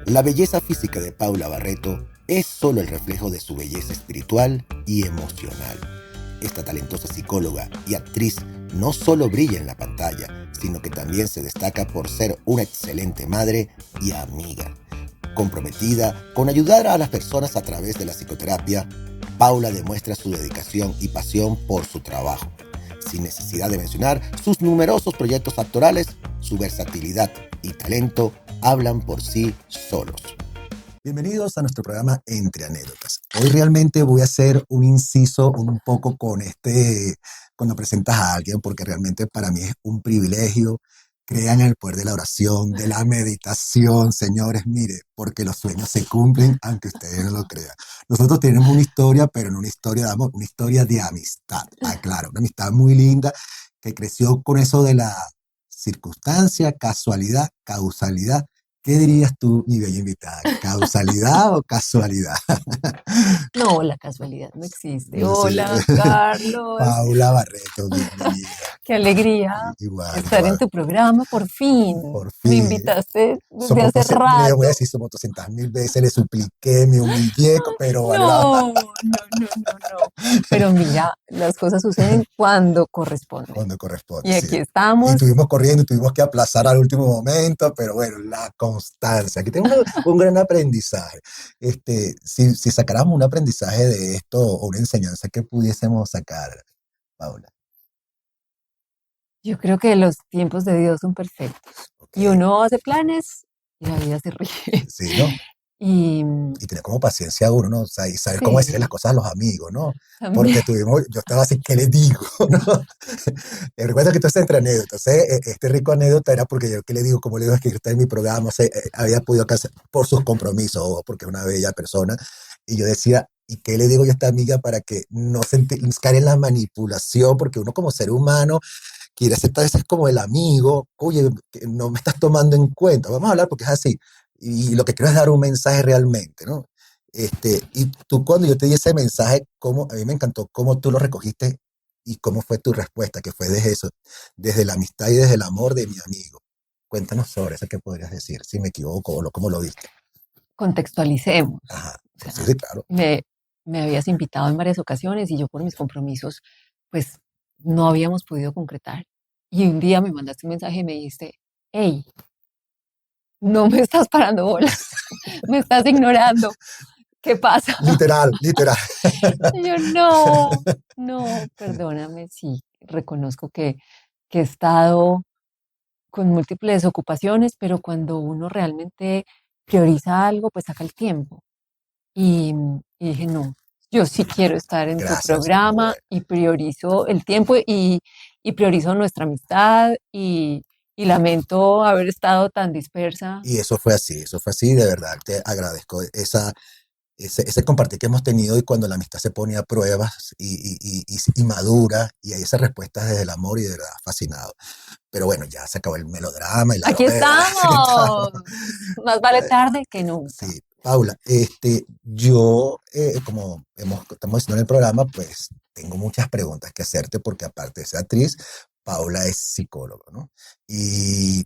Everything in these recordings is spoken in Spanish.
La belleza física de Paula Barreto es solo el reflejo de su belleza espiritual y emocional. Esta talentosa psicóloga y actriz no solo brilla en la pantalla, sino que también se destaca por ser una excelente madre y amiga. Comprometida con ayudar a las personas a través de la psicoterapia, Paula demuestra su dedicación y pasión por su trabajo. Sin necesidad de mencionar sus numerosos proyectos actorales, su versatilidad y talento hablan por sí solos. Bienvenidos a nuestro programa Entre Anécdotas. Hoy realmente voy a hacer un inciso un poco con cuando presentas a alguien, porque realmente para mí es un privilegio. Crean en el poder de la oración, de la meditación, señores, mire, porque los sueños se cumplen aunque ustedes no lo crean. Nosotros tenemos una historia, pero no una historia de amor, una historia de amistad. Claro, una amistad muy linda que creció con eso de la circunstancia, casualidad, causalidad. ¿Qué dirías tú, mi bella invitada? ¿Causalidad o casualidad? No, la casualidad no existe. No sé. Hola, Carlos. Paula Barreto, bienvenida. Qué alegría Igual, estar en tu programa, por fin. por Me fin. invitaste desde hace Le rato. voy a decir, somos 200.000 veces, le supliqué, me humillé, pero vale la No. Pero mira, las cosas suceden cuando corresponden. cuando corresponde. Y Sí. aquí estamos. Y estuvimos corriendo, tuvimos que aplazar al último momento, pero bueno, la constancia. Aquí tenemos un gran aprendizaje. Si sacáramos un aprendizaje de esto o una enseñanza que pudiésemos sacar, Paula. Yo creo que los tiempos de Dios son perfectos. Okay. Y uno hace planes y la vida se ríe. Sí, ¿no? Y tener como paciencia uno, ¿no? O sea, y saber sí, cómo decirle las cosas a los amigos, ¿no? también. Porque yo estaba así, ¿qué les digo? ¿No? Recuerdo que esto es entre anécdotas, ¿eh? Este rico anécdota era porque yo, ¿qué le digo? Como le digo, es que está en mi programa, había podido casar por sus compromisos, o porque es una bella persona, y yo decía, ¿y qué le digo yo a esta amiga para que no se caer en la manipulación? Porque uno como ser humano quiere aceptar a veces como el amigo, oye, que no me estás tomando en cuenta, vamos a hablar porque es así. Y lo que quiero es dar un mensaje realmente, ¿no? Y tú cuando yo te di ese mensaje, a mí me encantó cómo tú lo recogiste y cómo fue tu respuesta, que fue desde eso, desde la amistad y desde el amor de mi amigo. Cuéntanos sobre eso, ¿qué podrías decir? Si me equivoco o cómo lo viste. Contextualicemos. Ajá, O sea, sí, claro. me habías invitado en varias ocasiones y yo por mis compromisos, pues no habíamos podido concretar. Y un día me mandaste un mensaje y me dijiste, hey, no me estás parando bolas, me estás ignorando. ¿Qué pasa? Literal. Y yo, no, perdóname, sí, reconozco que he estado con múltiples ocupaciones, pero cuando uno realmente prioriza algo, pues saca el tiempo. Y, y dije, no, yo sí quiero estar en tu Gracias. programa y priorizo el tiempo y priorizo nuestra amistad y lamento haber estado tan dispersa. Y eso fue así, de verdad, te agradezco ese compartir que hemos tenido y cuando la amistad se pone a pruebas y madura y hay esas respuestas desde el amor y de verdad fascinado. Pero bueno, ya se acabó el melodrama y la Aquí estamos. Más vale tarde que nunca. Sí, Paula, yo, como estamos diciendo en el programa, pues tengo muchas preguntas que hacerte porque aparte de ser actriz, Paula es psicóloga, ¿no? Y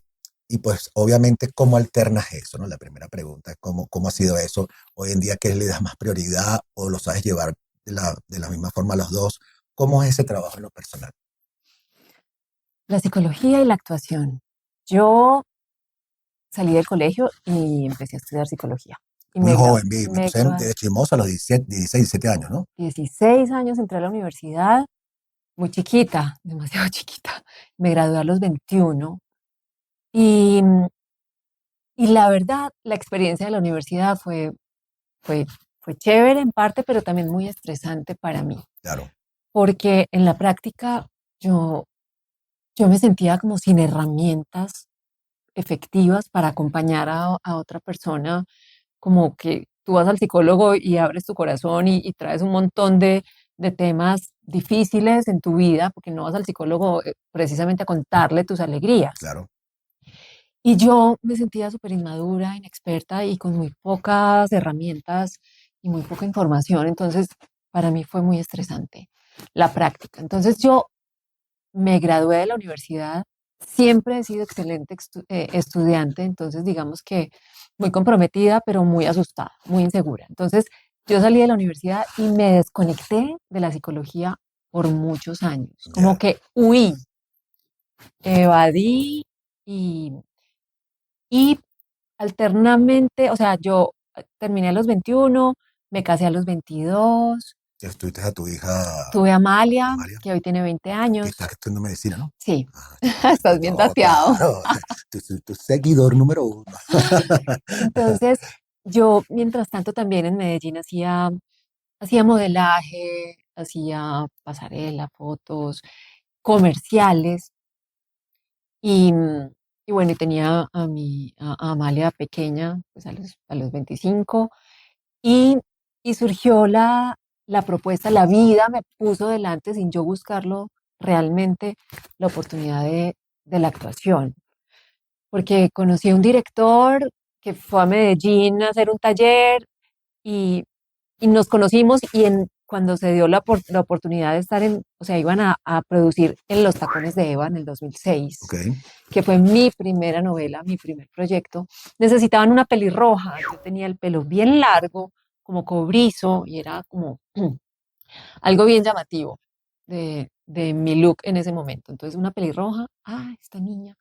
pues obviamente, ¿cómo alternas eso, no? La primera pregunta es ¿cómo ha sido eso? Hoy en día, ¿qué le das más prioridad o lo sabes llevar de la misma forma a los dos? ¿Cómo es ese trabajo en lo personal? La psicología y la actuación. Yo salí del colegio y empecé a estudiar psicología. Y Muy joven, me de chismosa a los 16, 17 años, ¿no? 16 años entré a la universidad, muy chiquita, demasiado chiquita. Me gradué a los 21 y, y la verdad, la experiencia de la universidad fue, fue chévere en parte, pero también muy estresante para mí. Claro. Porque en la práctica yo me sentía como sin herramientas efectivas para acompañar a otra persona, como que tú vas al psicólogo y abres tu corazón y traes un montón de temas difíciles en tu vida, porque no vas al psicólogo precisamente a contarle tus alegrías. Claro. Y yo me sentía súper inmadura, inexperta y con muy pocas herramientas y muy poca información. Entonces, para mí fue muy estresante la práctica. Entonces, yo me gradué de la universidad siempre he sido excelente estudiante, entonces digamos que muy comprometida, pero muy asustada, muy insegura. Entonces yo salí de la universidad y me desconecté de la psicología por muchos años, como Ya, que huí, evadí y, y alternamente, o sea, yo terminé a los 21, me casé a los 22, ya estuviste a tu hija tuve a Amalia, Amalia, que hoy tiene 20 que años. está estudiando medicina, ¿no? Sí, Ah, estás bien no, dateado. claro, tu seguidor número uno. Entonces, yo, mientras tanto, también en Medellín hacía modelaje, hacía pasarela, fotos, comerciales y, y bueno, y tenía a Amalia pequeña, pues a los 25 y, y surgió la propuesta, la vida me puso delante sin yo buscarlo realmente la oportunidad de la actuación, porque conocí a un director que fue a Medellín a hacer un taller y, y nos conocimos y cuando se dio la oportunidad de estar o sea, iban a producir en Los Tacones de Eva en el Ok, 2006, que fue mi primera novela, mi primer proyecto, necesitaban una pelirroja, yo tenía el pelo bien largo, como cobrizo, y era como algo bien llamativo de mi look en ese momento. Entonces, una pelirroja, esta niña,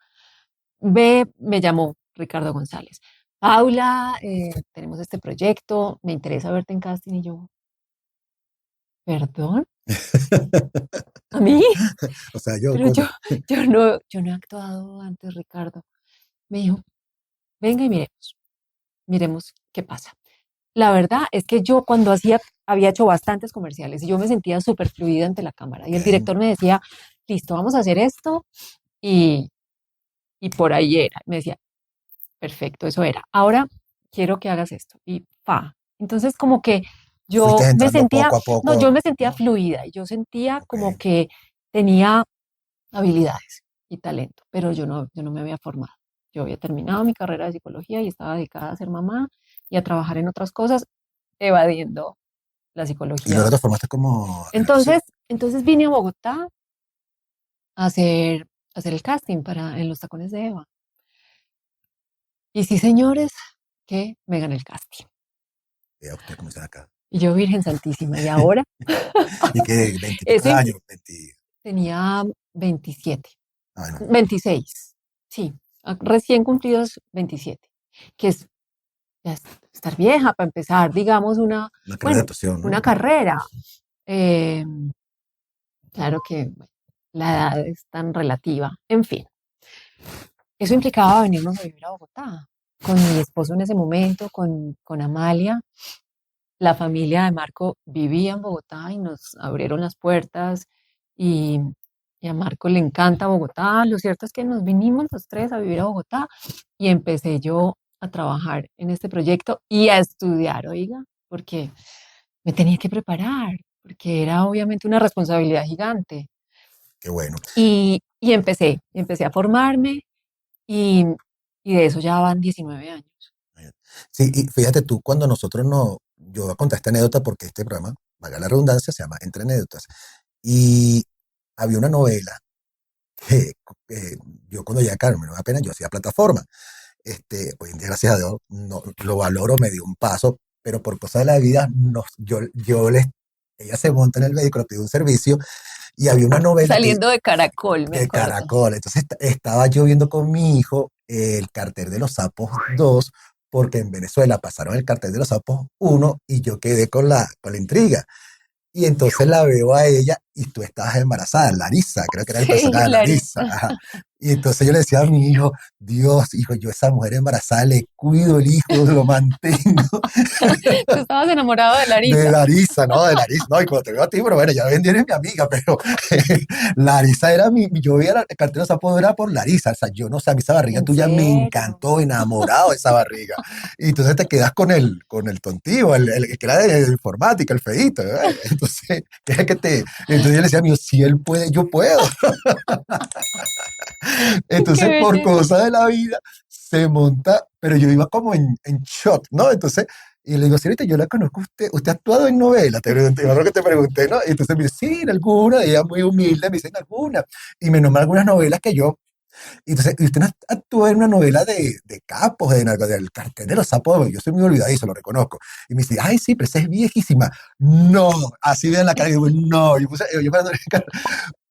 me llamó Ricardo González. Paula, tenemos este proyecto, me interesa verte en casting y yo, perdón, a mí, o sea, yo pero yo, cuando... yo no he actuado antes, Ricardo. Me dijo, venga y miremos qué pasa. La verdad es que yo cuando había hecho bastantes comerciales y yo me sentía súper fluida ante la cámara y Ok, el director me decía, listo, vamos a hacer esto y, y por ahí era. Me decía, perfecto, eso era. Ahora quiero que hagas esto. Y pa. Entonces como que fuiste yo me entrando sentía, poco a no, yo me poco, sentía ¿no? fluida y yo sentía Ok, como que tenía habilidades y talento, pero yo no me había formado. Yo había terminado mi carrera de psicología y estaba dedicada a ser mamá y a trabajar en otras cosas, evadiendo la y luego psicología. te formaste como en Entonces, actuación. entonces vine a Bogotá a hacer el casting en Los Tacones de Eva. Y sí, señores, que me gané el casting. Ya usted comenzó acá. Y yo, Virgen Santísima, y ahora Y que 20 y pico eso de años, 20, tenía 27, bueno, 26, sí, recién cumplidos 27, que es ya estar vieja para empezar, digamos, una carrera de bueno, actuación, una ¿no? carrera. Eh, claro que bueno, la edad es tan relativa, en fin. Eso implicaba venirnos a vivir a Bogotá con mi esposo en ese momento, con Amalia. La familia de Marco vivía en Bogotá y nos abrieron las puertas y, y a Marco le encanta Bogotá. Lo cierto es que nos vinimos los tres a vivir a Bogotá y empecé yo a trabajar en este proyecto y a estudiar, oiga, porque me tenía que preparar, porque era obviamente una responsabilidad gigante. Qué bueno. Y empecé a formarme y, y de eso ya van 19 años. Sí, y fíjate tú, cuando nosotros no, yo voy a contar esta anécdota porque este programa, valga la redundancia, se llama Entre Anécdotas. Y había una novela que yo cuando llegué acá, no me daba pena, yo hacía plataforma. Hoy en día, gracias a Dios, no, lo valoro, me dio un paso, pero por cosas de la vida, ella se monta en el vehículo, pide un servicio y había una novela Saliendo de Caracol, me de acuerdo. Caracol. Entonces estaba yo viendo con mi hijo el cartel de los sapos 2 porque en Venezuela pasaron el cartel de los sapos 1 y yo quedé con la intriga. Y entonces la veo a ella y tú estabas embarazada, Larisa, creo que era el Sí, personaje de Larisa. Larisa. Ajá. Y entonces yo le decía a mi hijo, Dios, hijo, yo a esa mujer embarazada le cuido el hijo, lo mantengo. Tú estabas enamorado de De Larisa. Larisa, ¿no? De Larisa, no, y cuando te veo a ti, pero bueno, ya ven, eres mi amiga, pero Larisa era yo veía la cartera de Zapo era por Larisa, o sea, yo no sé, a mí esa barriga ¿En tuya me serio? encantó, enamorado de esa barriga. Y entonces te quedas con el tontío, el que era de informática, el feíto, ¿eh? Entonces, que es el que entonces yo le decía, amigo, si él puede, yo puedo. Qué Entonces, por belleza. cosas de la vida, se monta, pero yo iba como en shot, ¿no? Entonces, y le digo, señorita, yo la conozco a usted ha actuado en novela, te pregunté, yo creo que te pregunté, ¿no? Y entonces me dice, sí, en alguna, ella muy humilde, me dice, en alguna, y me nombra algunas novelas que yo Y entonces, y usted no actuó en una novela de capos, del cartel de los sapos, yo soy muy olvidadizo, lo reconozco. Y me dice, ay, sí, pero esa es viejísima. No, así de en la cara, y digo, no, yo parando,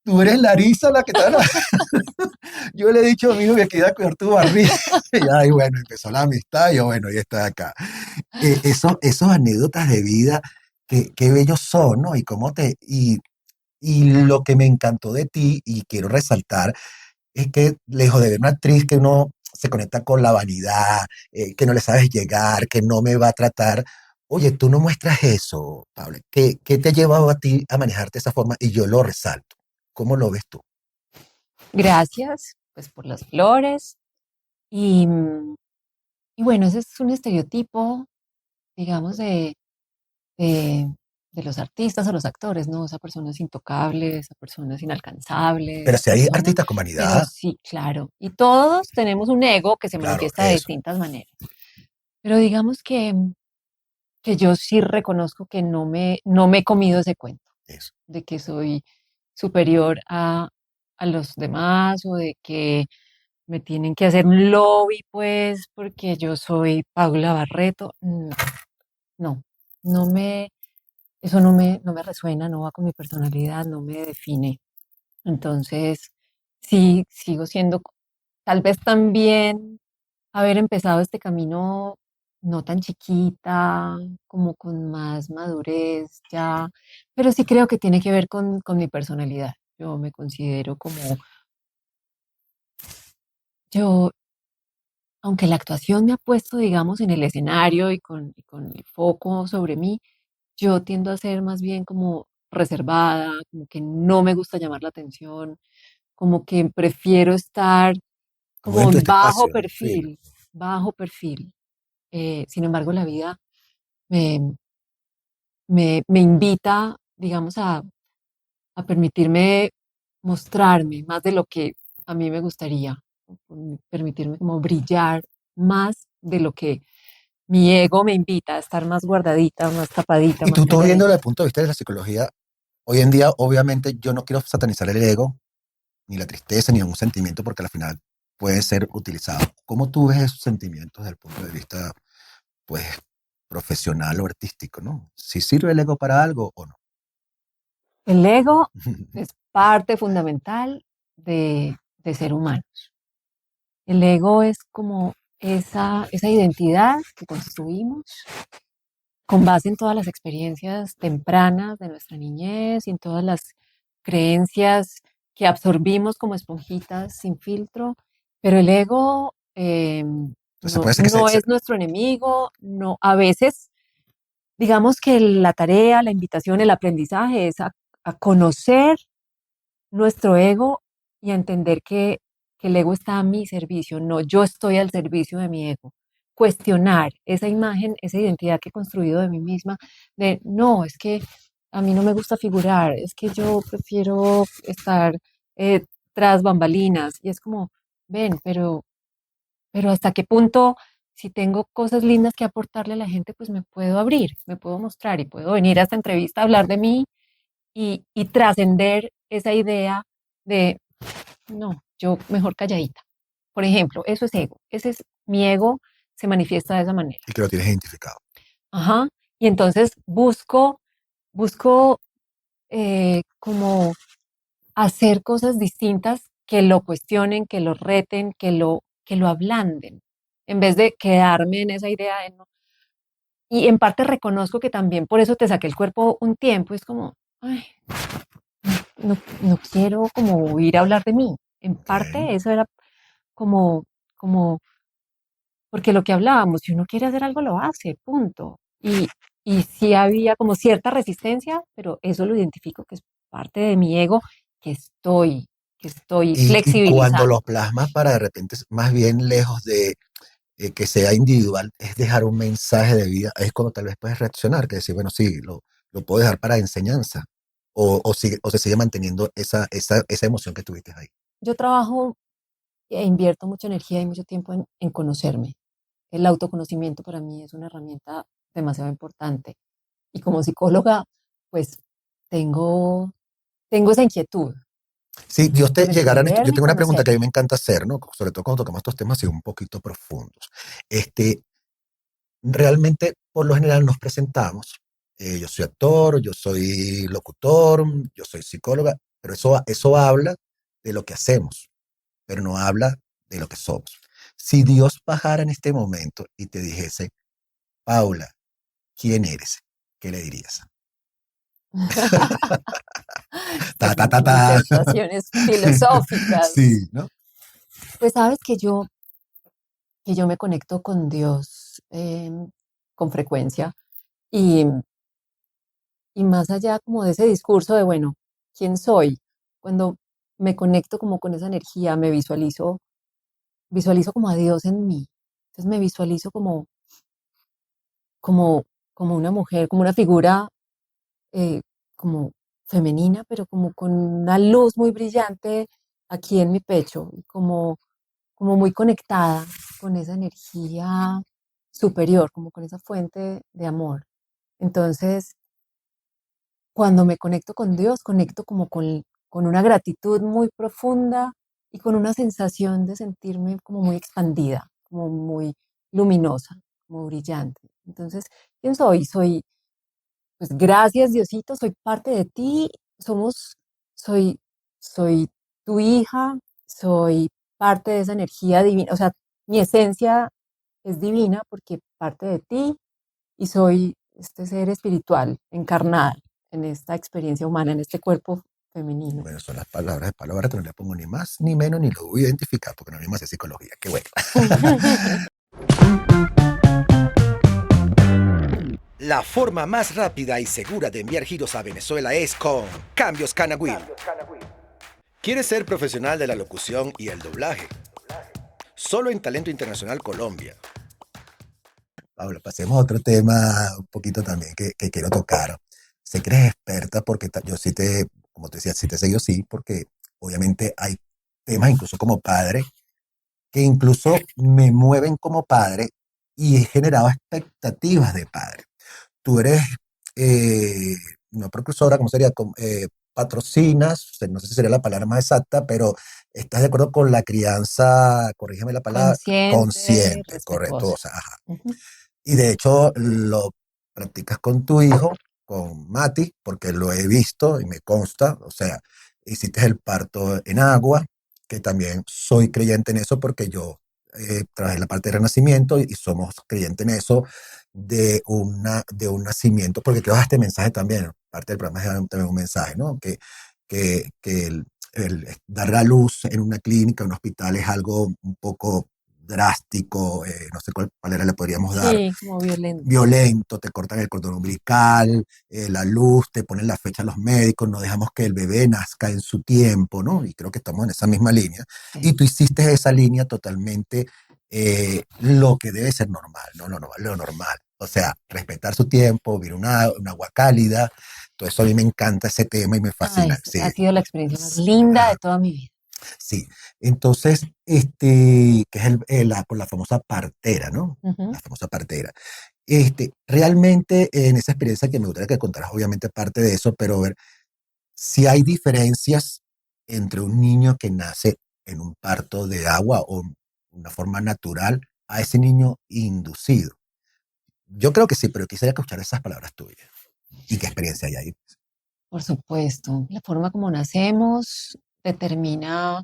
tú eres Larisa la que está. Yo le he dicho a mi hijo que quería cuidar tu barriga. Y ay, bueno, empezó la amistad, y yo, bueno, ya está acá. Esos anécdotas de vida, qué bellos son, ¿no? Y lo que me encantó de ti, y quiero resaltar, es que lejos de ver una actriz que uno se conecta con la vanidad, que no le sabes llegar, que no me va a tratar, oye, tú no muestras eso, Pablo. ¿Qué te ha llevado a ti a manejarte de esa forma? Y yo lo resalto. ¿Cómo lo ves tú? Gracias, pues, por las flores. Y, y bueno, ese es un estereotipo, digamos, de, de los artistas o los actores, ¿no? Esa persona es intocable, esa persona es inalcanzable, Pero esa si hay persona, artistas con pero vanidad, sí, claro. Y todos tenemos un ego que se claro, manifiesta de eso, distintas maneras. Pero digamos que yo sí reconozco que no me he comido ese cuento eso. de que soy superior a los demás o de que me tienen que hacer un lobby, pues, porque yo soy Paula Barreto. No, no, no me, eso no me resuena, no va con mi personalidad, no me define. Entonces, sí, sigo siendo, tal vez también haber empezado este camino no tan chiquita, como con más madurez ya, pero sí creo que tiene que ver con mi personalidad. Yo me considero como, yo, aunque la actuación me ha puesto, digamos, en el escenario y con el foco sobre mí, yo tiendo a ser más bien como reservada, como que no me gusta llamar la atención, como que prefiero estar Muy como dentro de este espacio, sí. bajo perfil. Sin embargo, la vida me, me invita, digamos, a permitirme mostrarme más de lo que a mí me gustaría, permitirme como brillar más de lo que mi ego me invita a estar más guardadita, más tapadita, Y más tú viendo calladita. desde el punto de vista de la psicología, hoy en día, obviamente, yo no quiero satanizar el ego, ni la tristeza, ni un sentimiento, porque al final puede ser utilizado. ¿Cómo tú ves esos sentimientos desde el punto de vista, pues, profesional o artístico, ¿no? Si sirve el ego para algo o no. El ego es parte fundamental de ser humano. El ego es como esa identidad que construimos con base en todas las experiencias tempranas de nuestra niñez y en todas las creencias que absorbimos como esponjitas sin filtro, pero el ego Entonces puede ser que no es nuestro enemigo, no, a veces digamos que la tarea, la invitación, el aprendizaje es a conocer nuestro ego y a entender que el ego está a mi servicio, no yo estoy al servicio de mi ego. Cuestionar esa imagen, esa identidad que he construido de mí misma, de no, es que a mí no me gusta figurar, es que yo prefiero estar eh, tras bambalinas. Y es como, ven, pero hasta qué punto, si tengo cosas lindas que aportarle a la gente, pues me puedo abrir, me puedo mostrar y puedo venir a esta entrevista a hablar de mí y trascender esa idea de, no, yo mejor calladita. Por ejemplo, eso es ego. Ese es mi ego, se manifiesta de esa manera. y que lo tienes identificado. Ajá. Y entonces busco como hacer cosas distintas que lo cuestionen, que lo reten, que lo ablanden, en vez de quedarme en esa idea de no. Y en parte reconozco que también por eso te saqué el cuerpo un tiempo, es como, ay, no quiero como ir a hablar de mí. En Ok. parte eso era como, como, porque lo que hablábamos, si uno quiere hacer algo, lo hace, punto. Y sí había como cierta resistencia, pero eso lo identifico que es parte de mi ego que estoy Y cuando flexibilizando. lo plasmas para de repente, más bien lejos de que sea individual, es dejar un mensaje de vida, es cuando tal vez puedes reaccionar, que decir, bueno, sí, lo puedo dejar para enseñanza, o se sigue manteniendo esa emoción que tuviste ahí. Yo trabajo e invierto mucha energía y mucho tiempo en conocerme. El autoconocimiento para mí es una herramienta demasiado importante. Y como psicóloga, pues tengo, tengo esa inquietud. Si Dios te por llegara yo entenderme y tengo una pregunta que a mí conocerme. me encanta hacer, ¿no? Sobre todo cuando tocamos estos temas así un poquito profundos. Este, realmente, por lo general, nos presentamos. Yo soy actor, yo soy locutor, yo soy psicóloga, pero eso habla de lo que hacemos, pero no habla de lo que somos. Si Dios bajara en este momento y te dijese, Paula, ¿quién eres? ¿Qué le dirías? Ta, Estas ta, ta, ta. disertaciones filosóficas. Sí, ¿no? Pues sabes que yo me conecto con Dios con frecuencia y, y más allá como de ese discurso de, bueno, ¿quién soy? Cuando me conecto como con esa energía, me visualizo como a Dios en mí. Entonces me visualizo como, como una mujer, como una figura eh, como femenina, pero como con una luz muy brillante aquí en mi pecho, y como muy conectada con esa energía superior, como con esa fuente de amor. Entonces, cuando me conecto con Dios, conecto como con una gratitud muy profunda y con una sensación de sentirme como muy expandida, como muy luminosa, como brillante. Entonces, ¿quién soy? Pues gracias, Diosito, soy parte de ti, somos, soy, soy tu hija, soy parte de esa energía divina, o sea, mi esencia es divina porque parte de ti y soy este ser espiritual encarnada en esta experiencia humana, en este cuerpo femenino. Bueno, son las palabras de palabras, no le pongo ni más ni menos, ni lo voy a identificar porque no hay más de psicología. Qué bueno. La forma más rápida y segura de enviar giros a Venezuela es con Cambios Canagüil. ¿Quieres ser profesional de la locución y el doblaje? Solo en Talento Internacional Colombia. Paula, pasemos a otro tema un poquito también que quiero tocar. Sé que eres experta porque yo sí como te decía, sí te sé yo sí, porque obviamente hay temas incluso como padre que incluso me mueven como padre y he generado expectativas de padre. Tú eres eh, no precursora, ¿cómo sería? Patrocinas, o sea, no sé si sería la palabra más exacta, pero estás de acuerdo con la crianza, corrígeme la palabra, Consciente, consciente, correcto, respetuosa. o sea, ajá. Ujú. Y de hecho lo practicas con tu hijo, con Mati, porque lo he visto y me consta, o sea, hiciste el parto en agua, que también soy creyente en eso porque yo trabajé en la parte de renacimiento y somos creyentes en eso de un nacimiento, porque quiero dar este mensaje también, parte del programa es dar también un mensaje, ¿no? Que el dar la luz en una clínica, en un hospital es algo un poco drástico, no sé cuál palabra le podríamos dar, Sí, como violento. violento, te cortan el cordón umbilical, la luz, te ponen la fecha los médicos, no dejamos que el bebé nazca en su tiempo, ¿no? Y creo que estamos en esa misma línea. Sí. Y tú hiciste esa línea totalmente lo que debe ser normal, no lo normal. O sea, respetar su tiempo, vivir un agua cálida. Todo eso a mí me encanta ese tema y me Ay, fascina. Sí, ha sido la experiencia más linda de ajá, toda mi vida. sí. Entonces, que es por la famosa partera, ¿no? Ujú. La famosa partera. Realmente en esa experiencia que me gustaría que contaras, obviamente parte de eso, pero ver si hay diferencias entre un niño que nace en un parto de agua o una forma natural a ese niño inducido. Yo creo que sí, pero quisiera escuchar esas palabras tuyas. ¿Y qué experiencia hay ahí? Por supuesto, la forma como nacemos determina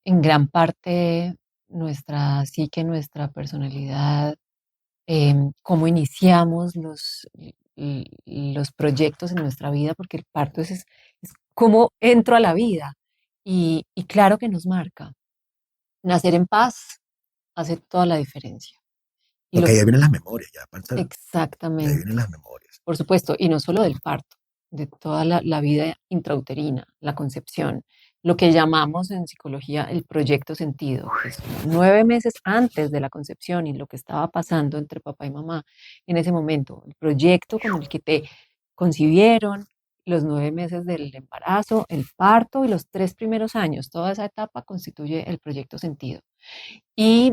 en gran parte nuestra psique, nuestra personalidad, cómo iniciamos los proyectos en nuestra vida, porque el parto es cómo entro a la vida. Y claro que nos marca. Nacer en paz hace toda la diferencia. Y lo Porque ahí vienen las memorias, ya, y ahí exactamente. vienen las memorias. Por supuesto, y no solo del parto, de toda la vida intrauterina, la concepción, lo que llamamos en psicología el proyecto sentido, que es como 9 meses antes de la concepción y lo que estaba pasando entre papá y mamá en ese momento, el proyecto con el que te concibieron, los 9 meses del embarazo, el parto y los 3 primeros años, toda esa etapa constituye el proyecto sentido y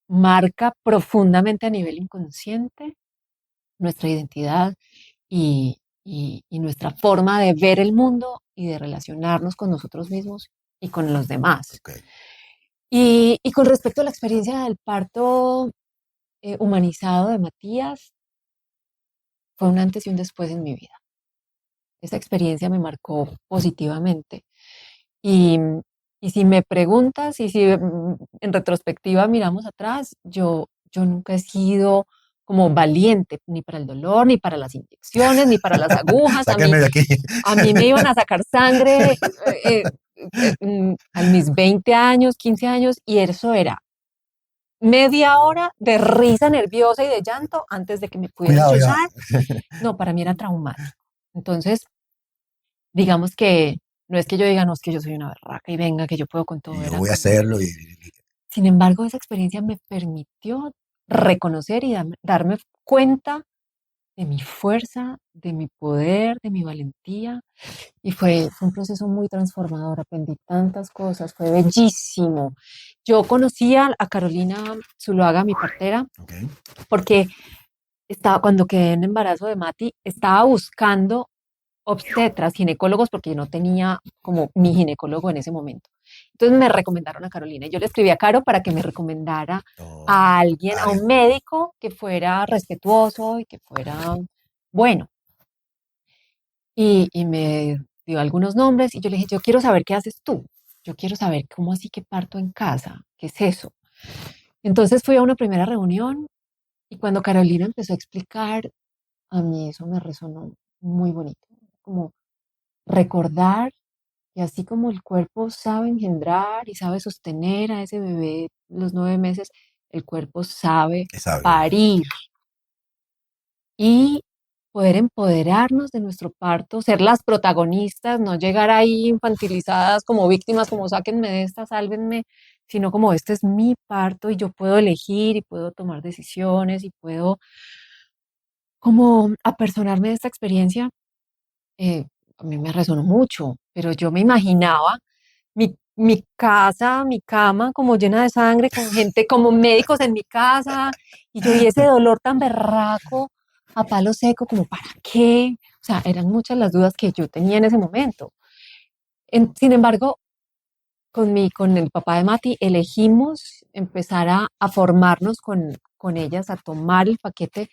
marca profundamente a nivel inconsciente nuestra identidad y nuestra forma de ver el mundo y de relacionarnos con nosotros mismos y con los demás. Ok. Y con respecto a la experiencia del parto humanizado de Matías, fue un antes y un después en mi vida. Esa experiencia me marcó positivamente. Y, y si me preguntas, y si en retrospectiva miramos atrás, yo nunca he sido como valiente, ni para el dolor, ni para las inyecciones, ni para las agujas. Sáquenme de aquí. A mí me iban a sacar sangre a mis 20 años, 15 años, y eso era media hora de risa nerviosa y de llanto antes de que me pudieran Cuidado, ya. chuzar. No, para mí era traumático. Entonces, digamos que no es que yo diga, no, es que yo soy una berraca y venga, que yo puedo con todo, Y yo era voy a como... hacerlo. Sin embargo, esa experiencia me permitió reconocer y darme cuenta de mi fuerza, de mi poder, de mi valentía. Y fue un proceso muy transformador, aprendí tantas cosas, fue bellísimo. Yo conocía a Carolina Zuluaga, mi partera, Ok. porque cuando quedé en embarazo de Mati, estaba buscando obstetras, ginecólogos, porque yo no tenía como mi ginecólogo en ese momento. Entonces me recomendaron a Carolina. Yo le escribí a Caro para que me recomendara No, a alguien, a alguien. un médico que fuera respetuoso y que fuera bueno. Y me dio algunos nombres y yo le dije, yo quiero saber qué haces tú. Yo quiero saber cómo así que parto en casa. ¿Qué es eso? Entonces fui a una primera reunión y cuando Carolina empezó a explicar, a mí eso me resonó muy bonito. Como recordar que así como el cuerpo sabe engendrar y sabe sostener a ese bebé los 9 meses, el cuerpo sabe Es algo. parir y poder empoderarnos de nuestro parto, ser las protagonistas, no llegar ahí infantilizadas como víctimas, como sáquenme de esta, sálvenme, sino como este es mi parto y yo puedo elegir y puedo tomar decisiones y puedo como apersonarme de esta experiencia. eh, a mí me resonó mucho, pero yo me imaginaba mi casa, mi cama como llena de sangre, con gente, como médicos en mi casa, y yo vi ese dolor tan berraco a palo seco, como ¿para qué? O sea, eran muchas las dudas que yo tenía en ese momento. Sin embargo, con el papá de Mati, elegimos empezar a formarnos con ellas, a tomar el paquete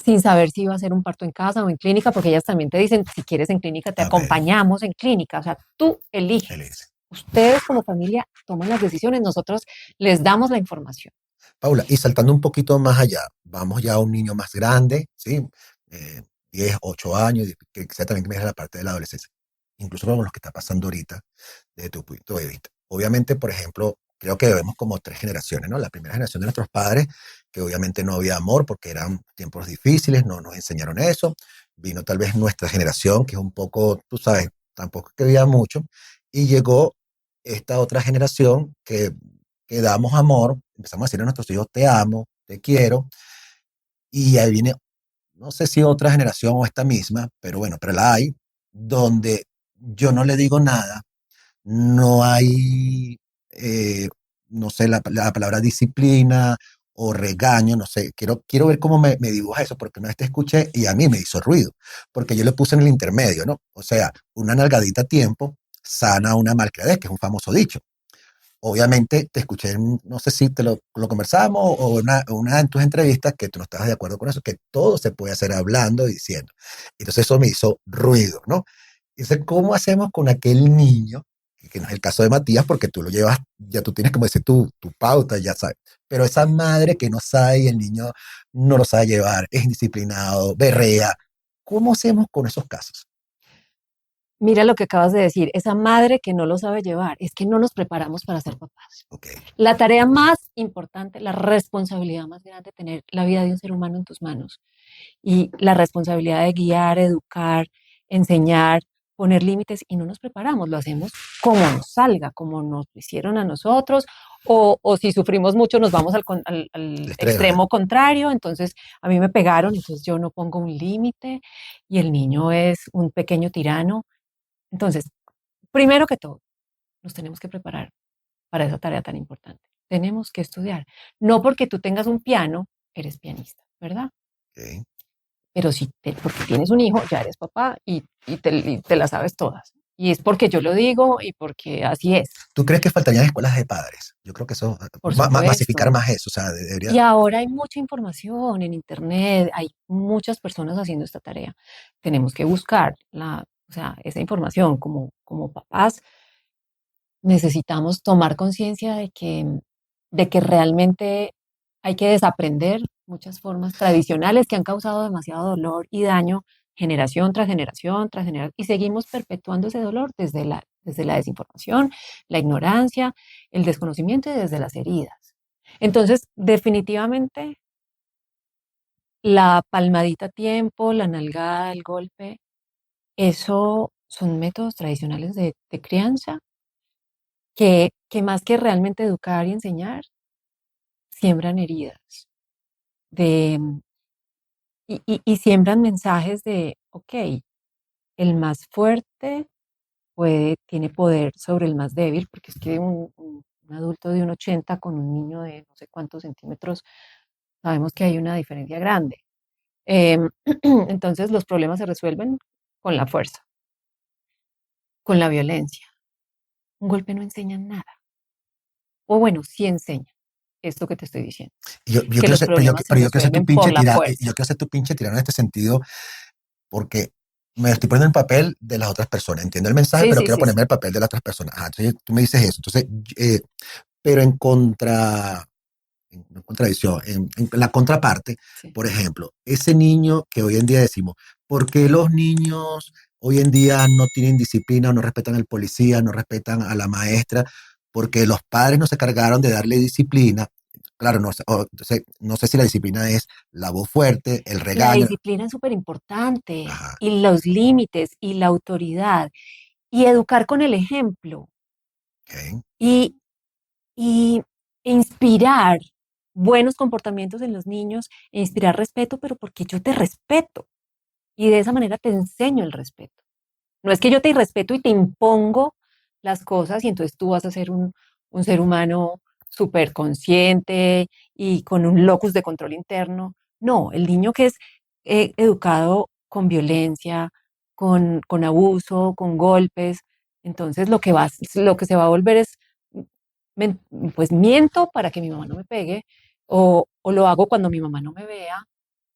sin saber si iba a ser un parto en casa o en clínica, porque ellas también te dicen, si quieres en clínica, te Ok. acompañamos en clínica, o sea, tú Él es. eliges. Ustedes como familia toman las decisiones, nosotros les damos la información. Paula, y saltando un poquito más allá, vamos ya a un niño más grande, ¿sí? Eh, 10, 8 años, que sea también que me la parte de la adolescencia. Incluso como lo que está pasando ahorita, desde tu punto de vista. Obviamente, por ejemplo, creo que vemos como tres generaciones, ¿no? La primera generación de nuestros padres, que obviamente no había amor porque eran tiempos difíciles, no nos enseñaron eso. Vino tal vez nuestra generación, que es un poco, tú sabes, tampoco que había mucho. Y llegó esta otra generación que damos amor, empezamos a decir a nuestros hijos, te amo, te quiero, y ahí viene, no sé si otra generación o esta misma, pero bueno, pero la hay, donde yo no le digo nada, no hay, no sé, la palabra disciplina o regaño, no sé, quiero ver cómo me dibuja eso, porque una vez te escuché y a mí me hizo ruido, porque yo le puse en el intermedio, ¿no? O sea, una nalgadita a tiempo sana una malcriadez, que es un famoso dicho. Obviamente te escuché, no sé si lo conversamos o una de tus entrevistas que tú no estabas de acuerdo con eso, que todo se puede hacer hablando y diciendo. Entonces eso me hizo ruido, ¿no? Entonces, ¿cómo hacemos con aquel niño, que no es el caso de Matías, porque tú lo llevas, ya tú tienes como decir tu pauta, ya sabes, pero esa madre que no sabe y el niño no lo sabe llevar, es indisciplinado, berrea, ¿cómo hacemos con esos casos? Mira lo que acabas de decir, esa madre que no lo sabe llevar, es que no nos preparamos para ser papás. Ok, La tarea más importante, la responsabilidad más grande, tener la vida de un ser humano en tus manos y la responsabilidad de guiar, educar, enseñar, poner límites y no nos preparamos, lo hacemos como nos salga, como nos lo hicieron a nosotros o si sufrimos mucho nos vamos el al estreno, extremo contrario, entonces a mí me pegaron, entonces yo no pongo un límite y el niño es un pequeño tirano. Entonces, primero que todo, nos tenemos que preparar para esa tarea tan importante. Tenemos que estudiar. No porque tú tengas un piano, eres pianista, ¿verdad? ok, Pero si porque tienes un hijo, ya eres papá y te las sabes todas. Y es porque yo lo digo y porque así es, ¿Tú crees que faltarían escuelas de padres? Yo creo que eso, por masificar supuesto. más eso, o sea, debería. Y ahora hay mucha información en internet, hay muchas personas haciendo esta tarea. Tenemos que buscar o sea, esa información como papás. Necesitamos tomar conciencia de que realmente hay que desaprender muchas formas tradicionales que han causado demasiado dolor y daño generación tras generación tras generación, y seguimos perpetuando ese dolor desde la desinformación, la ignorancia, el desconocimiento y desde las heridas. Entonces, definitivamente, la palmadita a tiempo, la nalgada, el golpe, eso son métodos tradicionales de crianza que más que realmente educar y enseñar, siembran heridas de, y siembran mensajes de, ok, el más fuerte tiene poder sobre el más débil, porque es que un adulto de 1,80 con un niño de no sé cuántos centímetros, sabemos que hay una diferencia grande. Entonces los problemas se resuelven con la fuerza, con la violencia. Un golpe no enseña nada. O bueno, sí enseña esto que te estoy diciendo, Yo que quiero los ser, problemas se pero yo quiero ser tu resuelven pinche por la tira, fuerza. yo quiero ser tu pinche tirano en este sentido, porque me estoy poniendo en el papel de las otras personas. Entiendo el mensaje, Sí, pero sí, quiero sí, ponerme sí. en el papel de las otras personas. Entonces tú me dices eso. Entonces, eh, pero en contradicción, en la contraparte, Sí. por ejemplo, ese niño que hoy en día decimos, ¿por qué los niños hoy en día no tienen disciplina, no respetan al policía, no respetan a la maestra? Porque los padres no se cargaron de darle disciplina. Claro, no, entonces, no sé si la disciplina es la voz fuerte, el La regaño. disciplina es súper importante, Ajá, y los límites y la autoridad y educar con el ejemplo ok. y, y inspirar buenos comportamientos en los niños e inspirar respeto, pero porque yo te respeto y de esa manera te enseño el respeto. No es que yo te irrespeto y te impongo las cosas y entonces tú vas a ser un ser humano súper consciente y con un locus de control interno. No, el niño que es educado con violencia, con abuso, con golpes, entonces lo que se va a volver es, men- pues miento para que mi mamá no me pegue, o lo hago cuando mi mamá no me vea.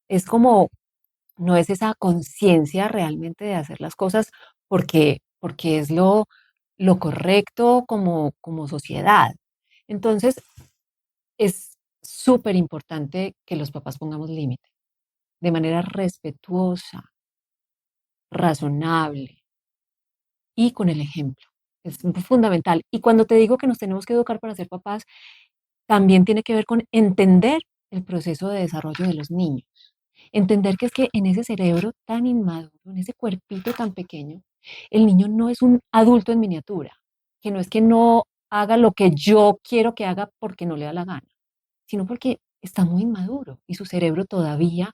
Es como no es esa conciencia realmente de hacer las cosas porque es lo correcto como sociedad. Entonces, es súper importante que los papás pongamos límite de manera respetuosa, razonable y con el ejemplo. Es fundamental. Y cuando te digo que nos tenemos que educar para ser papás, también tiene que ver con entender el proceso de desarrollo de los niños. Entender que es que en ese cerebro tan inmaduro, en ese cuerpito tan pequeño, el niño no es un adulto en miniatura, que no es que no haga lo que yo quiero que haga porque no le da la gana, sino porque está muy inmaduro y su cerebro todavía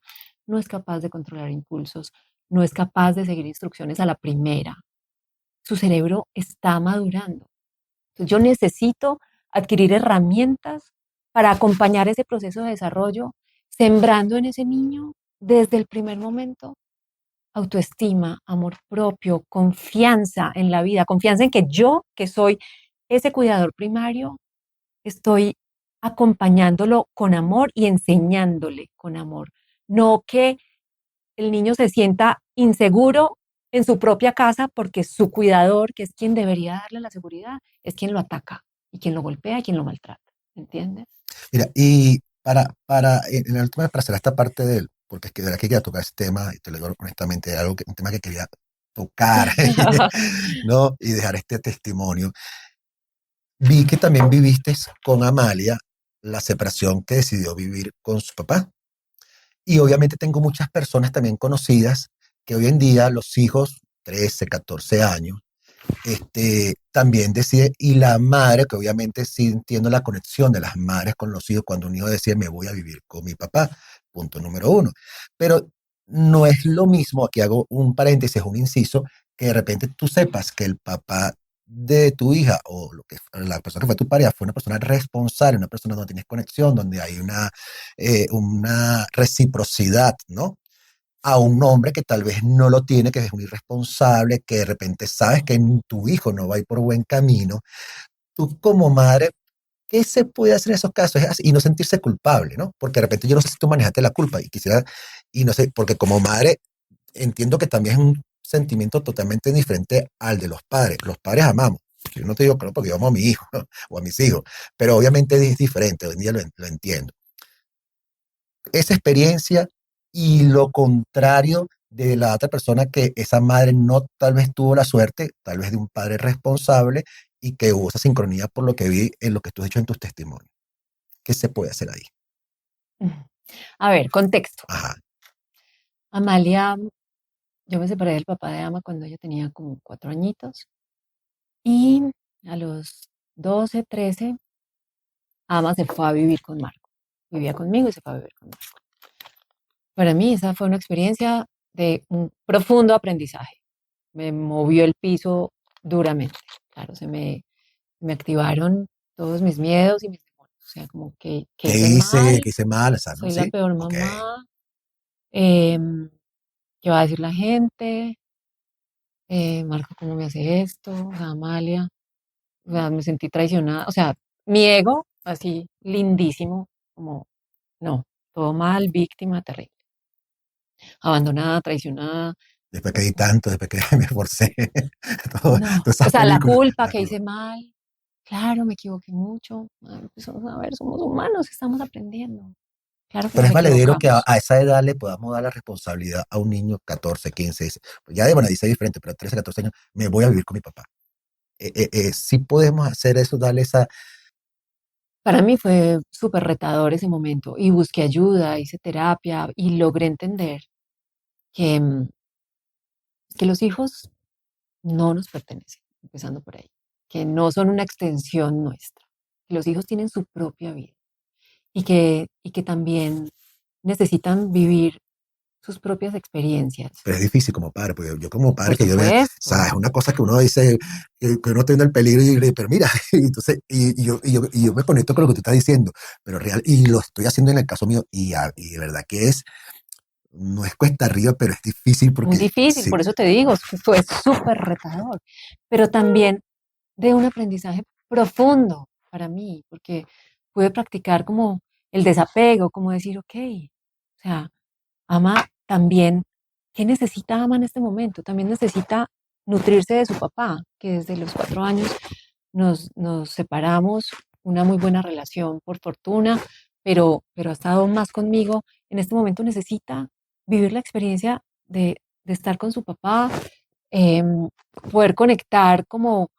no es capaz de controlar impulsos, no es capaz de seguir instrucciones a la primera. Su cerebro está madurando. Entonces, yo necesito adquirir herramientas para acompañar ese proceso de desarrollo, sembrando en ese niño desde el primer momento autoestima, amor propio, confianza en la vida, confianza en que yo, que soy ese cuidador primario, estoy acompañándolo con amor y enseñándole con amor. No que el niño se sienta inseguro en su propia casa porque su cuidador, que es quien debería darle la seguridad, es quien lo ataca y quien lo golpea y quien lo maltrata. ¿Entiendes? Mira, y en la última vez, para hacer esta parte de él, porque es que de verdad que quería tocar este tema, y te lo digo honestamente, era un tema que quería tocar, ¿no? Y dejar este testimonio. Vi que también viviste con Amalia la separación que decidió vivir con su papá. Y obviamente tengo muchas personas también conocidas que hoy en día los hijos, 13, 14 años, también decide, y la madre, que obviamente sí entiendo la conexión de las madres con los hijos cuando un hijo decide me voy a vivir con mi papá, punto número uno. Pero no es lo mismo, aquí hago un paréntesis, un inciso, que de repente tú sepas que el papá de tu hija o la persona que fue tu pareja fue una persona responsable, una persona donde tienes conexión, donde hay una reciprocidad, ¿no? a un hombre que tal vez no lo tiene, que es un irresponsable, que de repente sabes que tu hijo no va a ir por buen camino. Tú como madre, ¿qué se puede hacer en esos casos? Y no sentirse culpable, ¿no? Porque de repente yo no sé si tú manejaste la culpa y quisiera, y no sé, porque como madre entiendo que también es un sentimiento totalmente diferente al de los padres. Los padres amamos. Yo no te digo que no, porque yo amo a mi hijo o a mis hijos, pero obviamente es diferente, hoy en día lo entiendo. Esa experiencia y lo contrario de la otra persona, que esa madre no tal vez tuvo la suerte, tal vez de un padre responsable, y que hubo esa sincronía por lo que vi en lo que tú has hecho en tus testimonios. ¿Qué se puede hacer ahí? A ver, contexto. Ajá. Amalia, yo me separé del papá de Ama cuando ella tenía como 4 añitos y a los 12, 13, Ama se fue a vivir con Marco. Vivía conmigo y se fue a vivir con Marco. Para mí esa fue una experiencia de un profundo aprendizaje. Me movió el piso duramente. Claro, me activaron todos mis miedos y mis demonios. O sea, como que ¿Qué hice hice? mal, ¿Qué hice mal? O sea, ¿no? soy la ¿Sí? peor Ok. mamá, em, ¿qué va a decir la gente? Marco, ¿cómo me hace esto? O sea, Amalia, o sea, me sentí traicionada. O sea, mi ego, así lindísimo, como, no, todo mal, víctima, terrible. Abandonada, traicionada. Después que di tanto, después que me esforcé, No, todas o esas sea, la películas, culpa la que culpa. hice mal. Claro, me equivoqué mucho. Ay, pues, a ver, somos humanos, estamos aprendiendo. Claro que Pero nos es valedero que equivocamos. a esa edad le podamos dar la responsabilidad a un niño 14, 15, 16. Pues ya de bueno, dice diferente, pero 13, 14 años, me voy a vivir con mi papá. Sí podemos hacer eso, darle esa. Para mí fue súper retador ese momento y busqué ayuda, hice terapia y logré entender que, que los hijos no nos pertenecen, empezando por ahí, que no son una extensión nuestra, que los hijos tienen su propia vida y que también necesitan vivir sus propias experiencias. Pero es difícil como padre, porque yo como padre Por que yo veo, supuesto, sabes, una cosa que uno dice, que uno está viendo el peligro y le pero mira, y entonces, y yo me conecto con lo que tú estás diciendo, pero real, y lo estoy haciendo en el caso mío, y de verdad que no es cuesta arriba, pero es difícil muy porque difícil, sí, por eso te digo, fue súper retador, pero también de un aprendizaje profundo para mí, porque pude practicar como el desapego, como decir, ok, o sea, Ama también, ¿qué necesita Ama en este momento? También necesita nutrirse de su papá, que desde los 4 años nos separamos, una muy buena relación por fortuna, pero ha estado más conmigo. En este momento necesita vivir la experiencia de estar con su papá, em, poder conectar como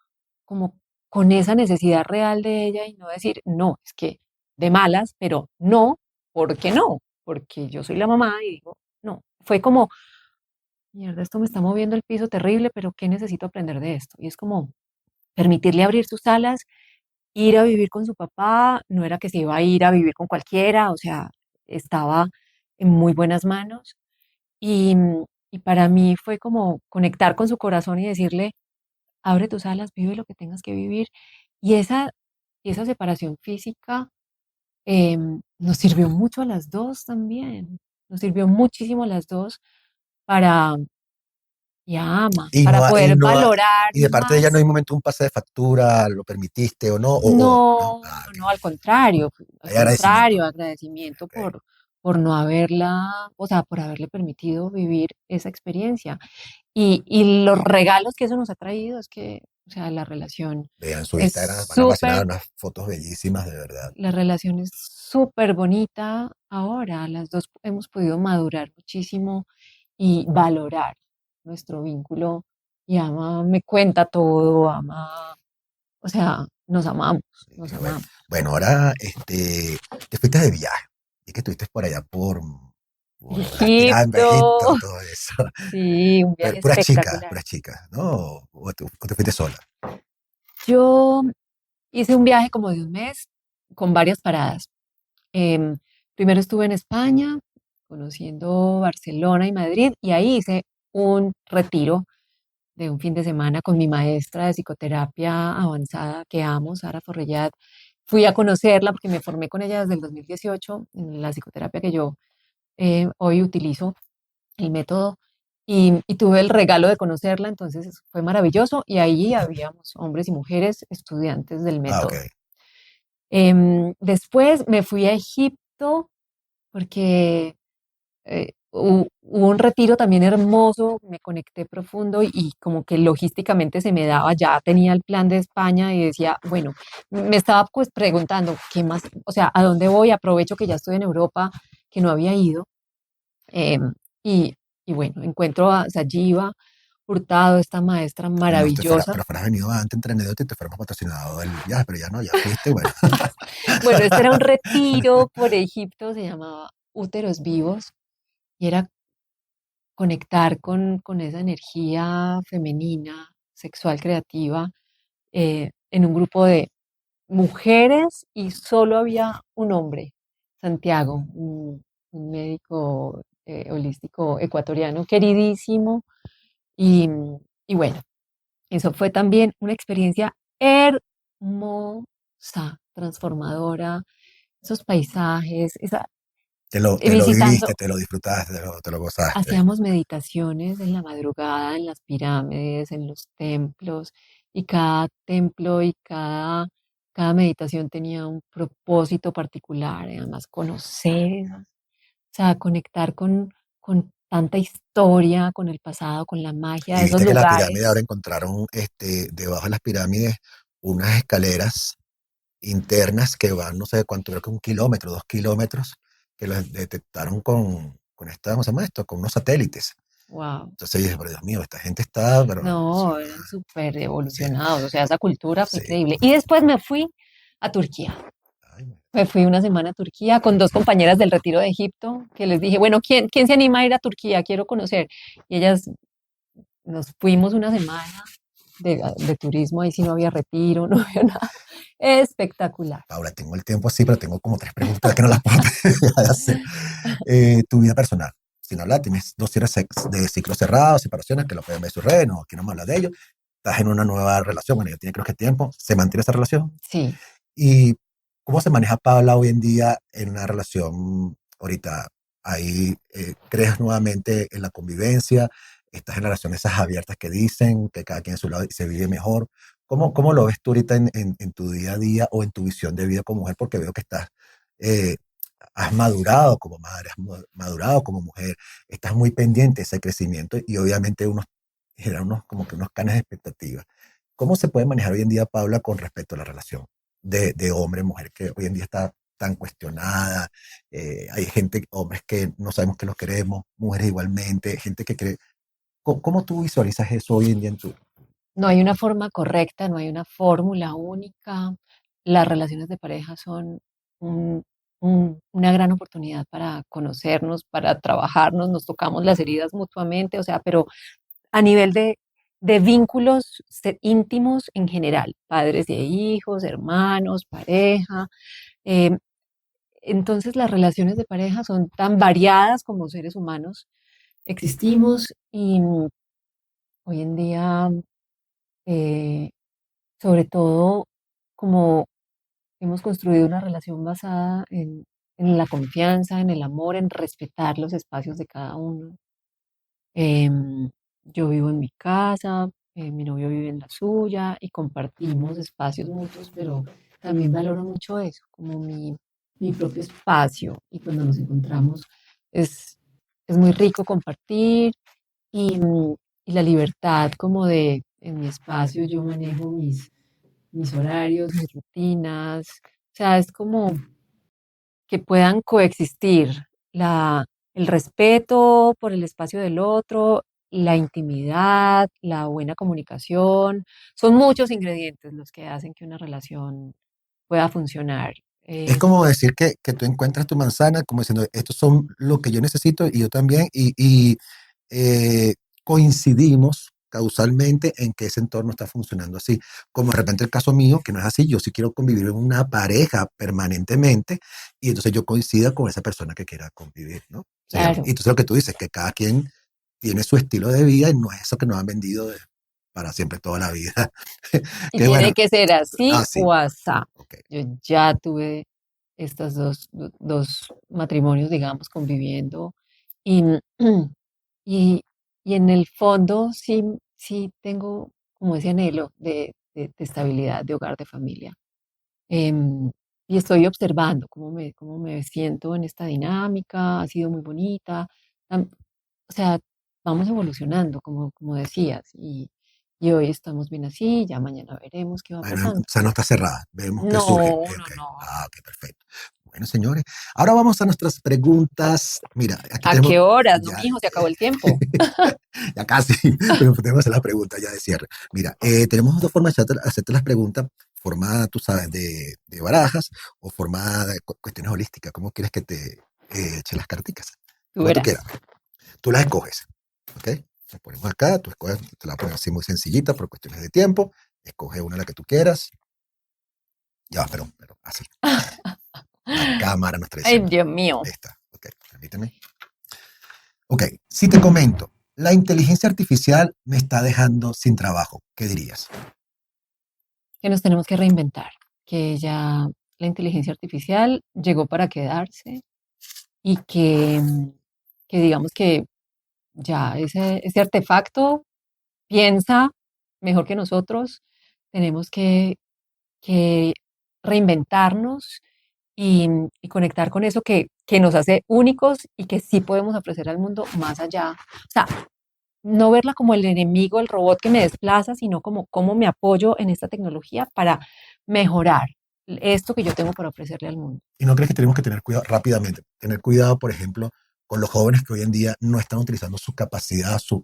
con esa necesidad real de ella y no decir, no, es que de malas, pero no, ¿por qué no? Porque yo soy la mamá y digo, no, fue como, mierda, esto me está moviendo el piso terrible, pero ¿qué necesito aprender de esto? Y es como permitirle abrir sus alas, ir a vivir con su papá, no era que se iba a ir a vivir con cualquiera, o sea, estaba en muy buenas manos y, y para mí fue como conectar con su corazón y decirle, abre tus alas, vive lo que tengas que vivir. Y esa separación física nos sirvió mucho a las dos también, nos sirvió muchísimo a las dos para, y a Ama, y para no, poder valorar y de parte de ella no hay más. un momento, un pase de factura, lo permitiste o no, no, No, ah, no, ok. no, al Hay agradecimiento, contrario, agradecimiento ok, por no haberla, o sea, por haberle permitido vivir esa experiencia. Y los regalos que eso nos ha traído es que, o sea, vean su es Instagram, van a vacilar súper, unas fotos bellísimas, de verdad. la relación es súper bonita ahora. Las dos hemos podido madurar muchísimo y valorar nuestro vínculo. Y Ama me cuenta todo, Ama, o sea, nos amamos, Sí, nos qué bueno. amamos. Bueno, ahora te fuiste de viaje y que estuviste por allá por las pirámides, Egipto, Egipto, todo eso. sí, un Pero viaje espectacular. puras chicas, ¿no? O te fuiste sola. Yo hice un viaje como de un mes con varias paradas. Em, Primero estuve en España, conociendo Barcelona y Madrid, y ahí hice un retiro de un fin de semana con mi maestra de psicoterapia avanzada que amo, Sara Forrellat. Fui a conocerla porque me formé con ella desde el 2018 en la psicoterapia que yo hoy utilizo. el método, y tuve el regalo de conocerla, entonces fue maravilloso, y ahí habíamos hombres y mujeres estudiantes del Ah, ok. método. Después me fui a Egipto porque hubo un retiro también hermoso, me conecté profundo y como que logísticamente se me daba, ya tenía el plan de España y decía, bueno, me estaba pues preguntando, ¿qué más? O sea, ¿a dónde voy? Aprovecho que ya estoy en Europa, que no había ido. em, y, y bueno, encuentro a Sayiva Hurtado, esta maestra No, maravillosa. pero fueras venido antes entre anécdota y te fuéramos patrocinado el viaje, pero ya no, ya fuiste, bueno. Bueno, este era un retiro por Egipto, se llamaba Úteros Vivos y era conectar con esa energía femenina, sexual, creativa, en un grupo de mujeres y solo había un hombre, Santiago, un médico holístico ecuatoriano queridísimo. Y, y bueno, eso fue también una experiencia hermosa, transformadora, esos paisajes, Te lo viviste, visitando. te lo disfrutaste, te lo gozaste. Hacíamos meditaciones en la madrugada, en las pirámides, en los templos, y cada templo y cada meditación tenía un propósito particular, y además conocer, o sea, conectar con tanta historia, con el pasado, con la magia Y de esos viste que la pirámide ahora lugares. encontraron debajo de las pirámides unas escaleras internas que van, no sé cuánto, creo que 1 kilómetro, 2 kilómetros, que las detectaron con esta, ¿cómo se llama esto? Con unos satélites. Wow. Entonces dije, pero Dios mío, esta gente está, pero No, evolucionada. eran súper Sí, evolucionados, o sea, esa cultura fue sí. increíble. Y después me fui a Turquía. Ay, Me fui una semana a Turquía con dos compañeras del Retiro de Egipto, que les dije, bueno, ¿quién se anima a ir a Turquía? Quiero conocer. Y ellas, nos fuimos una semana de turismo, ahí sí no había retiro, no había nada. Espectacular. Paula, tengo el tiempo así, pero tengo como 3 preguntas que no las puedo dejar de hacer. Tu vida personal. Si no la tienes 2 cierres de ciclos cerrados, separaciones, que lo pueden ver en sus redes, no, aquí no me habla de ello. Estás en una nueva relación, bueno, ya tiene creo que tiempo, se mantiene esa relación. Sí. ¿Y cómo se maneja Paula hoy en día en una relación ahorita? Ahí crees nuevamente en la convivencia, estas generaciones esas abiertas que dicen que cada quien a su lado y se vive mejor. ¿Cómo lo ves tú ahorita en tu día a día o en tu visión de vida como mujer? Porque veo que eh, has madurado como madre, madurado como mujer, estás muy pendiente de ese crecimiento y obviamente genera como que unos canes de expectativas. ¿Cómo se puede manejar hoy en día, Paula, con respecto a la relación de hombre-mujer, que hoy en día está tan cuestionada? Hay gente, hombres que no sabemos que los queremos, mujeres igualmente, gente que cree. ¿Cómo tú visualizas eso hoy en día en tu... No hay una forma correcta, no hay una fórmula única. Las relaciones de pareja son un- una gran oportunidad para conocernos, para trabajarnos, nos tocamos las heridas mutuamente, o sea, pero a nivel de vínculos íntimos en general, padres de hijos, hermanos, pareja. eh, entonces las relaciones de pareja son tan variadas como seres humanos existimos, y hoy en día, eh, sobre todo, como hemos construido una relación basada en la confianza, en el amor, en respetar los espacios de cada uno. Em, yo vivo en mi casa, mi novio vive en la suya y compartimos espacios mutuos, pero también valoro mucho eso, como mi propio espacio. Y cuando nos encontramos es, es muy rico compartir, y la libertad como de, en mi espacio yo manejo mis horarios, mis rutinas. O sea, es como que puedan coexistir la, el respeto por el espacio del otro, la intimidad, la buena comunicación. Son muchos ingredientes los que hacen que una relación pueda funcionar. Es como decir que tú encuentras tu manzana, como diciendo, estos son lo que yo necesito y yo también, y eh, coincidimos causalmente en que ese entorno está funcionando así. Como de repente el caso mío, que no es así, yo sí quiero convivir en una pareja permanentemente y entonces yo coincida con esa persona que quiera convivir, ¿no? Y Claro, entonces lo que tú dices, que cada quien tiene su estilo de vida y no es eso que nos han vendido para siempre toda la vida. y Que bueno, tiene que ser así sí, o asá. ok. Yo ya tuve estos dos matrimonios, digamos, conviviendo, y Y, y en el fondo sí, sí tengo como ese anhelo de estabilidad, de hogar, de familia. Em, y estoy observando cómo me siento en esta dinámica, ha sido muy bonita. Tam- o sea, vamos evolucionando, como decías, y hoy estamos bien así, ya mañana veremos qué va Bueno, o pasando. sea, no está cerrada. Vemos que surge. No, no, Ok. no. Ah, ok, perfecto. Bueno, señores, ahora vamos a nuestras preguntas. Mira, aquí ¿A tenemos qué horas? No, ya, mijo, se acabó el tiempo. ya casi, pero tenemos que hacer las preguntas ya de cierre. Mira, tenemos dos formas de hacerte las preguntas, formada, tú sabes, de barajas o formada de cuestiones holísticas. ¿Cómo quieres que te eche las carticas? Tú Como tú quieras. verás. Tú las escoges, ¿ok? Las ponemos acá, tú escoges, te la pones así muy sencillita por cuestiones de tiempo. Escoge una la que tú quieras. Ya, pero así. La cámara nos está Ay, diciendo. Dios mío, Ahí está. Ok, permíteme. Ok, si te comento, la inteligencia artificial me está dejando sin trabajo, ¿qué dirías? que nos tenemos que reinventar, que ya la inteligencia artificial llegó para quedarse y que digamos que ya ese artefacto piensa mejor que nosotros, tenemos que reinventarnos y conectar con eso que nos hace únicos y que sí podemos ofrecer al mundo más allá. O sea, no verla como el enemigo, el robot que me desplaza, sino como cómo me apoyo en esta tecnología para mejorar esto que yo tengo para ofrecerle al mundo. ¿Y no crees que tenemos que tener cuidado rápidamente? Tener cuidado, por ejemplo, con los jóvenes que hoy en día no están utilizando su capacidad, su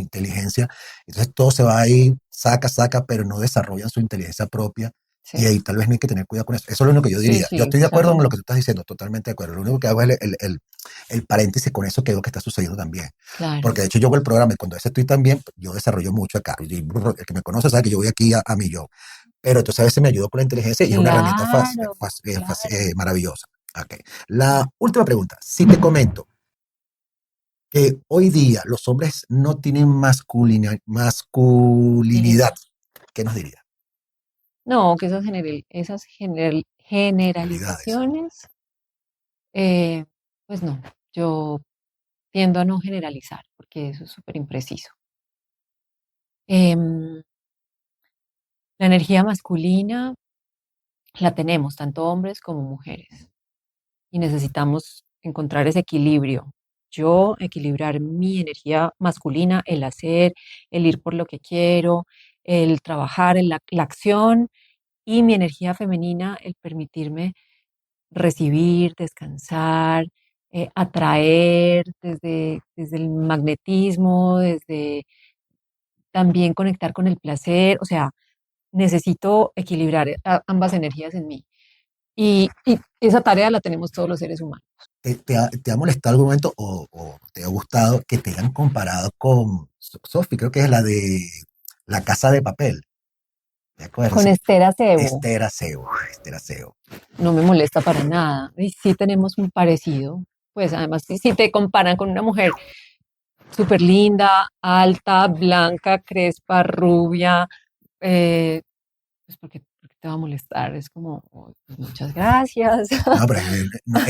inteligencia. Entonces todo se va ahí, saca, pero no desarrollan su inteligencia propia. Y Sí, ahí tal vez no hay que tener cuidado con eso. Eso es lo único que yo sí, diría. Yo sí, estoy de acuerdo con lo claro, que tú estás diciendo, totalmente de acuerdo. Lo único que hago es el paréntesis con eso que veo que está sucediendo también. claro. Porque de hecho yo hago el programa y cuando a veces estoy también, yo desarrollo mucho acá. Y el que me conoce sabe que yo voy aquí a mi yo. Pero entonces a veces me ayudó con la inteligencia y es una herramienta Claro, claro. maravillosa. Okay. La última pregunta. Si te comento que hoy día los hombres no tienen masculinidad, ¿qué nos diría? No, que Habilidades. generalizaciones, eh, pues no, yo tiendo a no generalizar, porque eso es súper impreciso. Em, la energía masculina la tenemos, tanto hombres como mujeres, y necesitamos encontrar ese equilibrio. Yo equilibrar mi energía masculina, el hacer, el ir por lo que quiero, el trabajar en la acción, y mi energía femenina, el permitirme recibir, descansar, atraer desde el magnetismo, desde también conectar con el placer. O sea, necesito equilibrar ambas energías en mí. Y esa tarea la tenemos todos los seres humanos. ¿Te ha molestado algún momento o te ha gustado que te hayan comparado con Sophie? Creo que es la de La Casa de Papel. ¿Te Con acuerdas? Esther Acebo Esther Acebo. Esther Acebo. no me molesta para nada. Y sí tenemos un parecido. Pues además, si te comparan con una mujer súper linda, alta, blanca, crespa, rubia, eh, pues porque te va a molestar. Es como, "Oh, pues muchas gracias". No, pero no,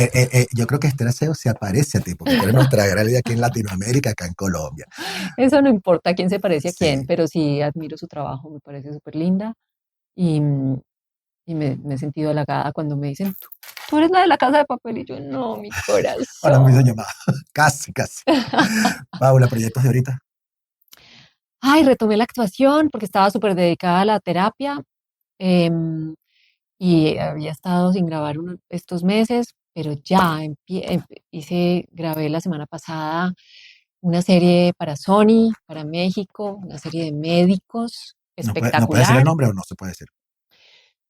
yo creo que Esther Acebo se aparece a ti, porque tú eres nuestra gran líder aquí en Latinoamérica, acá en Colombia. Eso no importa quién se parece a quién, Sí. pero sí admiro su trabajo, me parece súper linda y, y me he sentido halagada cuando me dicen, tú eres la de la casa de papel y yo, no, mi Ahora me hizo corazón. llamada. Casi, casi. Paula, proyectos de ahorita. Ay, retomé la actuación porque estaba súper dedicada a la terapia em, y había estado sin grabar estos meses, pero ya grabé la semana pasada una serie para Sony, para México, una serie de médicos No puede decir el espectacular. nombre o no se puede decir?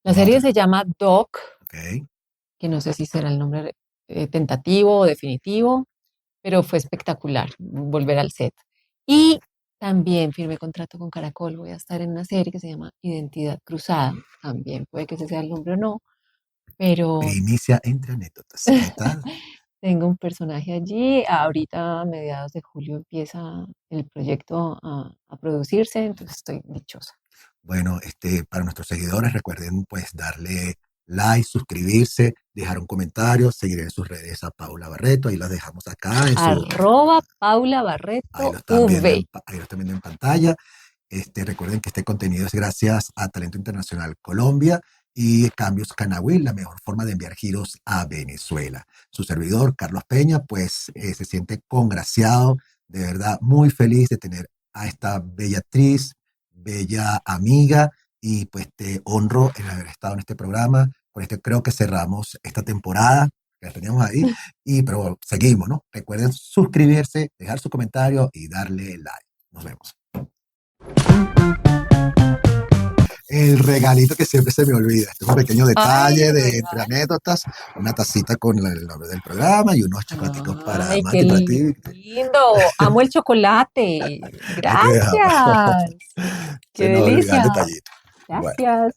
La Vamos a serie tener. se llama Doc, Ok. que no sé si será el nombre tentativo o definitivo, pero fue espectacular volver al set. Y también firmé contrato con Caracol, voy a estar en una serie que se llama Identidad Cruzada, también puede que ese sea el nombre o no, pero Primicia entre anécdotas. ¿Qué tal? tengo un personaje allí. Ahorita a mediados de julio empieza el proyecto a producirse, entonces estoy dichosa. Bueno, para nuestros seguidores, recuerden pues darle like, suscribirse, dejar un comentario, seguir en sus redes a Paula Barreto, ahí las dejamos acá en su, Arroba Paula ahí Barreto lo están viendo V. ahí lo están viendo en pantalla. Recuerden que este contenido es gracias a Talento Internacional Colombia y Cambios Canawi, la mejor forma de enviar giros a Venezuela. Su servidor, Carlos Peña, pues se siente congraciado, de verdad muy feliz de tener a esta bella actriz, bella amiga, y pues te honro en haber estado en este programa. Con este creo que cerramos esta temporada que la teníamos ahí, pero seguimos, ¿no? Recuerden suscribirse, dejar su comentario y darle like. Nos vemos. El regalito que siempre se me olvida. Este es un pequeño Ay, detalle de entre regalo. anécdotas, una tacita con el nombre del programa y unos chocolaticos para Ay, qué Mati, para ti. lindo. Amo el chocolate. Ahí te dejaba. Gracias. Qué Se nos olvidó el delicia. detallito. Bueno. Gracias.